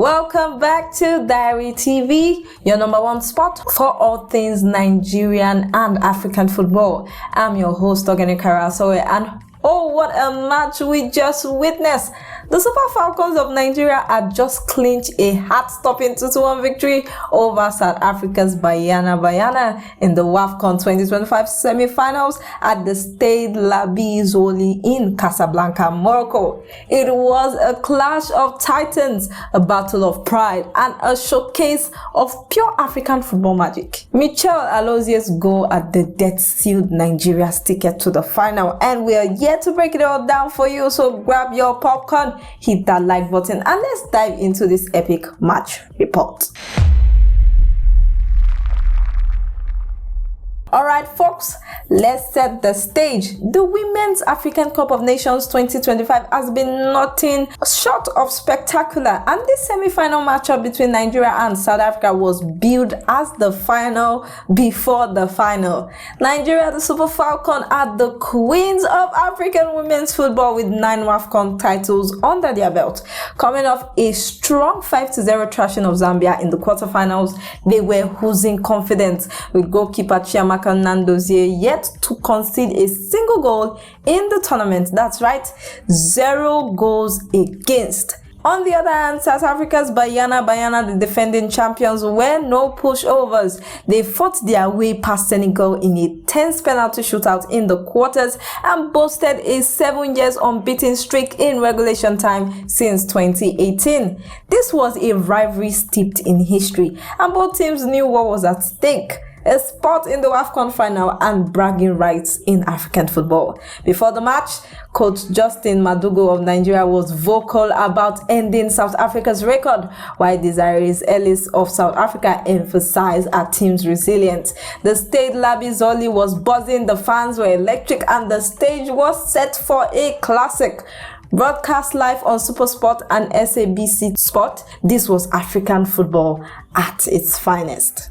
Welcome back to Diary TV, your number one spot for all things Nigerian and African football. I'm your host, Alozie, and oh, what a match we just witnessed. The Super Falcons of Nigeria had just clinched a heart-stopping 2-1 victory over South Africa's Banyana in the WAFCON 2025 semi-finals at the Stade Alozie in Casablanca, Morocco. It was a clash of titans, a battle of pride, and a showcase of pure African football magic. Alozie's goal at the death sealed Nigeria's ticket to the final, and we are yet to break it all down for you, so grab your popcorn, hit that like button, and let's dive into this epic match report. Alright folks, let's set the stage. The Women's African Cup of Nations 2025 has been nothing short of spectacular, and this semi-final matchup between Nigeria and South Africa was billed as the final before the final. Nigeria, the Super Falcon, are the queens of African women's football with 9 WAFCON titles under their belt. Coming off a strong 5-0 thrashing of Zambia in the quarterfinals, they were oozing confidence, with goalkeeper Chiamaka Alozie yet to concede a single goal in the tournament. That's right, 0 goals against. On the other hand, South Africa's Banyana, the defending champions, were no pushovers. They fought their way past Senegal in a tense penalty shootout in the quarters and boasted a 7 years unbeaten streak in regulation time since 2018. This was a rivalry steeped in history, and both teams knew what was at stake: a spot in the WAFCON final and bragging rights in African football. Before the match, Coach Justin Madugo of Nigeria was vocal about ending South Africa's record, while Desiree Ellis of South Africa emphasized our team's resilience. The Stade Alozie was buzzing, the fans were electric, and the stage was set for a classic. Broadcast live on SuperSport and SABC Sport, this was African football at its finest.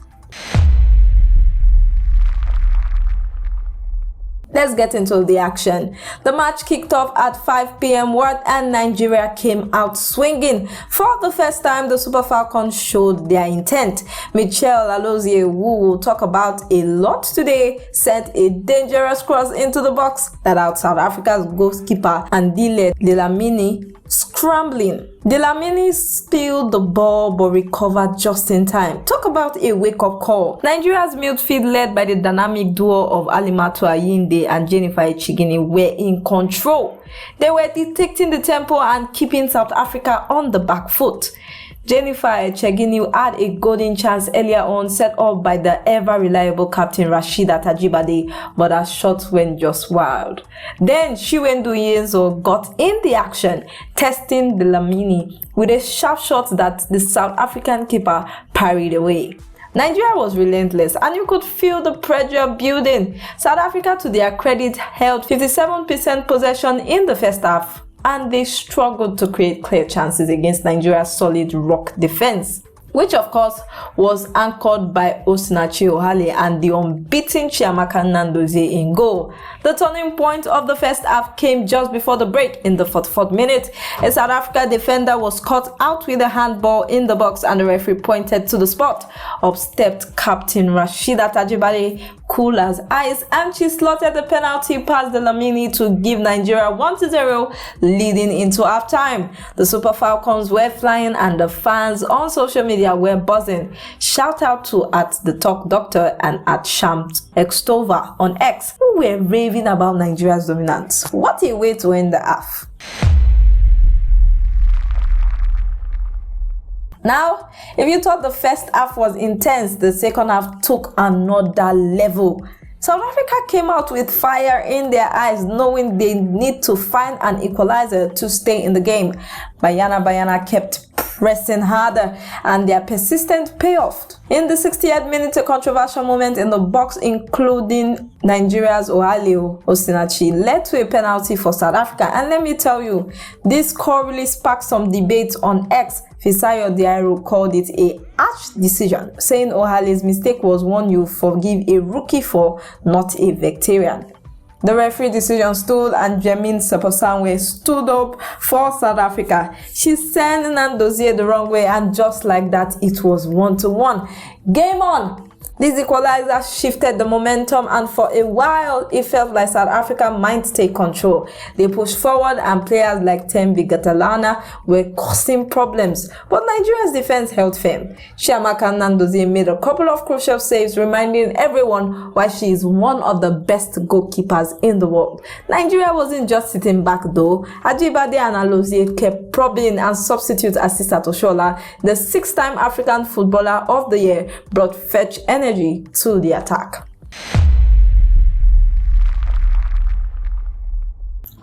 Let's get into the action. The match kicked off at 5 p.m. world and Nigeria came out swinging. For the first time, the Super Falcons showed their intent. Alozie, who we'll talk about a lot today, sent a dangerous cross into the box that out South Africa's goalkeeper Andile Dlamini scrambling. Dlamini spilled the ball but recovered just in time. Talk about a wake-up call. Nigeria's midfield, led by the dynamic duo of Alimatu Ayinde and Jennifer Echigini, were in control. They were dictating the tempo and keeping South Africa on the back foot. Jennifer Echigini had a golden chance earlier on, set up by the ever-reliable captain Rasheedat Ajibade, but her shot went just wild. Then Chiwendu Yenzo got in the action, testing Dlamini with a sharp shot that the South African keeper parried away. Nigeria was relentless, and you could feel the pressure building. South Africa, to their credit, held 57% possession in the first half, and they struggled to create clear chances against Nigeria's solid rock defense, which of course was anchored by Osinachi Ohale and the unbeaten Chiamaka Alozie in goal. The turning point of the first half came just before the break in the 44th minute. A South Africa defender was caught out with a handball in the box, and the referee pointed to the spot. Up stepped captain Rasheedat Ajibade, cool as ice, and she slotted the penalty past Dlamini to give Nigeria 1-0, leading into halftime. The Super Falcons were flying, and the fans on social media were buzzing. Shout out to @TheTalkDoctor and @ShamsXtova on X, who were raving about Nigeria's dominance. What a way to end the half. Now, if you thought the first half was intense, the second half took another level. South Africa came out with fire in their eyes, knowing they need to find an equalizer to stay in the game. Banyana kept pressing harder, and their persistent payoff. In the 60th minute, a controversial moment in the box, including Nigeria's Ohale Osinachi, led to a penalty for South Africa. And let me tell you, this call really sparked some debate on X. Fisayo Diarra called it a harsh decision, saying Ohale's mistake was one you forgive a rookie for, not a veteran. The referee decision stood and Jermaine Seposanwe stood up for South Africa. She sent Alozie the wrong way, and just like that, it was 1-1. Game on! This equalizer shifted the momentum, and for a while, it felt like South Africa might take control. They pushed forward, and players like Thembi Gatalana were causing problems. But Nigeria's defense held firm. Chiamaka Nnadozie made a couple of crucial saves, reminding everyone why she is one of the best goalkeepers in the world. Nigeria wasn't just sitting back though. Ajibade and Alozie kept probing, and substitute assistant Oshola, the 6-time African Footballer of the Year, brought fetch energy to the attack.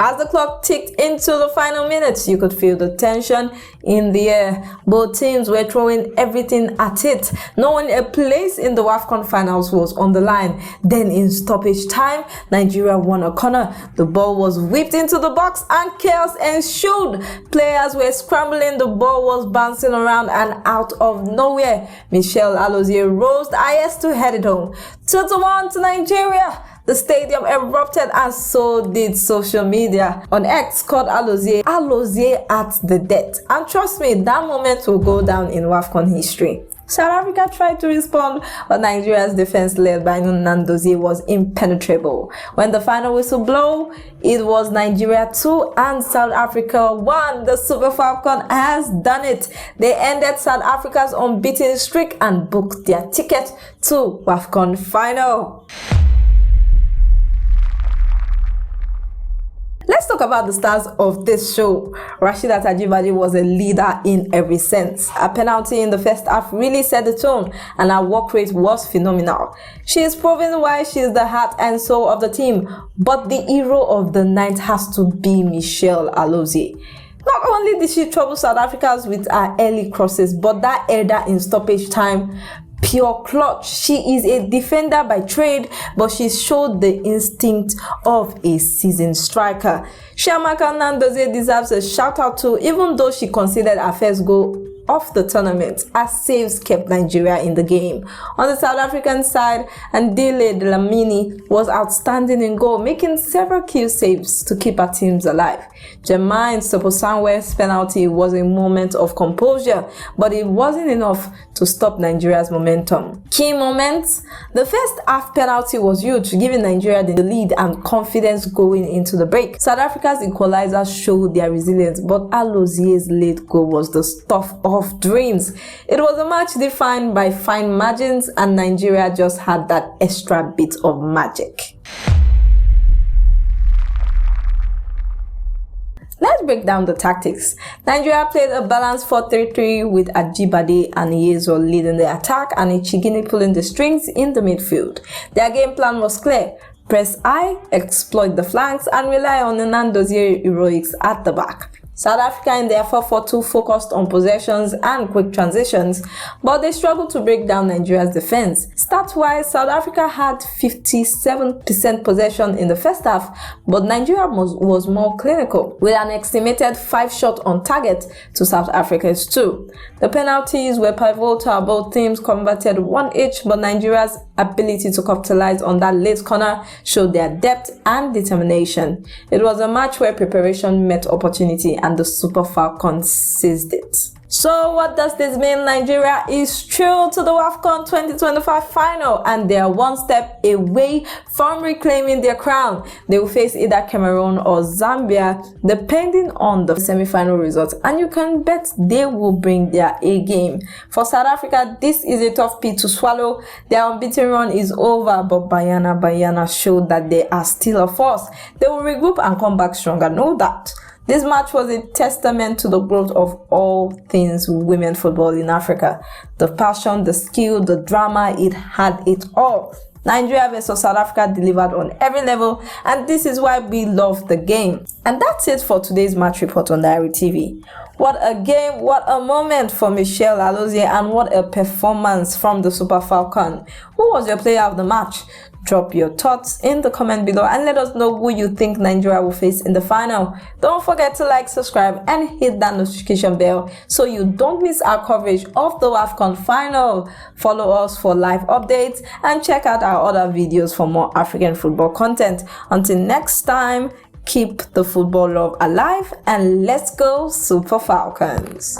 As the clock ticked into the final minutes, you could feel the tension in the air. Both teams were throwing everything at it, knowing a place in the WAFCON finals was on the line. Then in stoppage time, Nigeria won a corner. The ball was whipped into the box and chaos ensued. Players were scrambling, the ball was bouncing around, and out of nowhere, Michelle Alozie rose the highest to head it home. 2-1 to Nigeria. The stadium erupted, and so did social media. On X, called Alozie at the death. And trust me, that moment will go down in WAFCON history. South Africa tried to respond, but Nigeria's defense, led by Nnadozie, was impenetrable. When the final whistle blew, it was Nigeria 2 and South Africa 1. The Super Falcon has done it. They ended South Africa's unbeaten streak and booked their ticket to WAFCON final. Let's talk about the stars of this show. Rasheedat Ajibade was a leader in every sense. Her penalty in the first half really set the tone, and her work rate was phenomenal. She is proving why she is the heart and soul of the team, but the hero of the night has to be Michelle Alozie. Not only did she trouble South Africans with her early crosses, but that header in stoppage time, pure clutch. She is a defender by trade, but she showed the instinct of a seasoned striker. Chiamaka Nnadozie deserves a shout out too, even though she conceded her first goal of the tournament. Her saves kept Nigeria in the game. On the South African side, Andile Dlamini was outstanding in goal, making several key saves to keep her teams alive. Jermaine Seposanwe's penalty was a moment of composure, but it wasn't enough to stop Nigeria's momentum. Key moments: the first half penalty was huge, giving Nigeria the lead and confidence going into the break. South Africa's equalizer showed their resilience, but Alozie's late goal was the stuff of dreams. It was a match defined by fine margins, and Nigeria just had that extra bit of magic. Let's break down the tactics. Nigeria played a balanced 4-3-3 with Ajibade and Yezo leading the attack and Ichigini pulling the strings in the midfield. Their game plan was clear: press high, exploit the flanks, and rely on Nnadozie heroics at the back. South Africa in their 4-4-2 focused on possessions and quick transitions, but they struggled to break down Nigeria's defense. Stat-wise, South Africa had 57% possession in the first half, but Nigeria was more clinical, with an estimated 5 shots on target to South Africa's 2. The penalties were pivotal. Both teams converted 1 each, but Nigeria's ability to capitalize on that late corner showed their depth and determination. It was a match where preparation met opportunity, and the Super Falcons seized it. So what does this mean? Nigeria is through to the WAFCON 2025 final, and they are one step away from reclaiming their crown. They will face either Cameroon or Zambia, depending on the semi-final results, and you can bet they will bring their A game. For South Africa, this is a tough pill to swallow. Their unbeaten run is over, but Banyana showed that they are still a force. They will regroup and come back stronger, no doubt. This match was a testament to the growth of all things women football in Africa. The passion, the skill, the drama, it had it all. Nigeria vs South Africa delivered on every level, and this is why we love the game. And that's it for today's match report on Diary TV. What a game, what a moment for Michelle Alozie, and what a performance from the Super Falcon. Who was your player of the match? Drop your thoughts in the comment below and let us know who you think Nigeria will face in the final. Don't forget to like, subscribe and hit that notification bell so you don't miss our coverage of the WAFCON final. Follow us for live updates and check out our other videos for more African football content. Until next time, keep the football love alive and let's go Super Falcons.